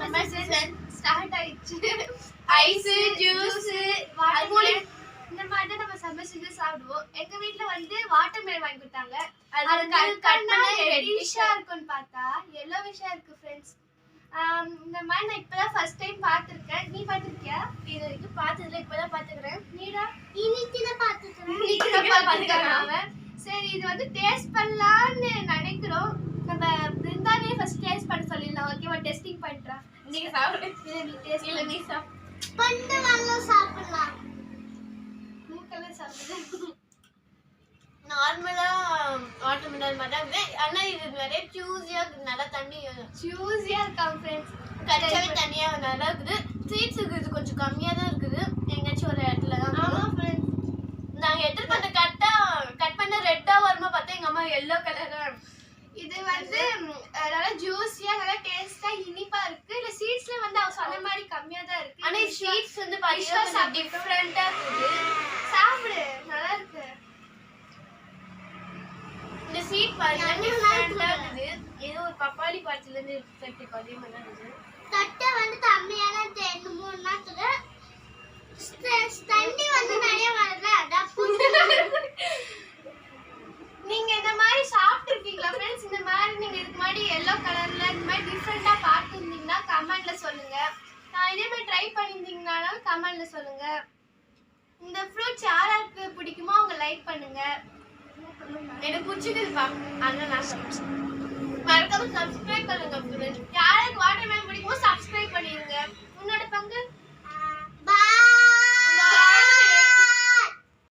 Summer season start ஆயிடுச்சு. Ice juice watermelon இந்த மாதிரி நம்ம சம்மர் சீசன் சாப்பிடுவோம். எங்க வீட்ல வந்து வாட்டர்மெலன் வாங்கி கொடுத்தாங்க. அது கட் பண்ணா ரெட்டிஷா இருக்கும்னு பார்த்தா yellowish-ஆ இருக்கு फ्रेंड्स. இந்த மாதிரி நான் இப்பதான் ஃபர்ஸ்ட் டைம் பார்த்திருக்கேன். நீ பார்த்திருக்கியா? இது வரைக்கும் பார்த்ததில்ல, இப்பதான் பார்த்துக்கிறேன். நீடா இன்னைக்குதான் பார்த்துக்கிறேன். சரி, இது வந்து டேஸ்ட் பண்ணலாம்னு நினைக்கிறோம். நம்ம பிருந்தாவே ஃபர்ஸ்ட் டேஸ்ட் பண்ண சொல்லிடலாம். ஓகேவா? டெஸ்டிங் பண்றா. நீங்க சாப்பிடு. நீ டேஸ்ட் இல்ல, நீ சாப்பிடு. பண்ண நல்லா சாப்பிடலாம். மூக்கெல்லாம் சாப்பிடு. நார்மலா வாட்டர்மெலன் மாதிரி ஆனா இது நிறைய சூஸியா நல்லா தண்ணி சூஸியா இருக்காங்க फ्रेंड्स. கச்சாவே தண்ணியா நல்லா இருக்குது. சீட்ஸ் இது கொஞ்சம் கம்மியா தான் இருக்குது. எங்கேயாச்சும் ஒரு இடத்துல தான். ஆமா फ्रेंड्स, நாங்க எதிர்பார்த்த கட் பண்ண ரெட்டா வருமா பார்த்தா எங்க அம்மா yellow கலரா. இது வந்து நல்லா ஜூஸியா நல்லா டேஸ்டா இனிப்பா இருக்கு. இல்ல சீட்ஸ்ல வந்து அவ சொன்ன மாதிரி கம்மியா தான் இருக்கு. ஆனா சீட்ஸ் வந்து பாத்தீங்கன்னா டிஃபரண்டா இருக்கு. சாப்பிடு, நல்லா இருக்கு. இந்த சீட் பாருங்க, டிஃபரண்டா இருக்கு. இது ஒரு பப்பாளி பழத்துல இருந்து செட்டி அதே மாதிரி தான் இருக்கு. தட்டை வந்து கம்மியான 2-3 நாட்கள தண்ணி வந்து நிறைய வரல. அதான் நீங்க இந்த மாதிரி சாப்பிட்டுருக்கீங்களா फ्रेंड्स? இந்த மாதிரி நீங்க இதுக்கு முன்னாடி yellow கலர்ல இந்த மாதிரி டிஃபரண்டா பார்த்திருந்தீங்கன்னா கமெண்ட்ல சொல்லுங்க. இதே மாதிரி ட்ரை பண்ணிருந்தீங்கனாலும் கமெண்ட்ல சொல்லுங்க. இந்த ஃப்ரூட்ஸ் யாருக்கு பிடிக்குமோ அவங்க லைக் பண்ணுங்க. எனக்கு பிடிச்சிருக்குப்பா, அதனால நான் மறக்காம சப்ஸ்கிரைப் பண்ணுங்க फ्रेंड्स. யாருக்கு வாட்டர்மெலன் பிடிக்குமோ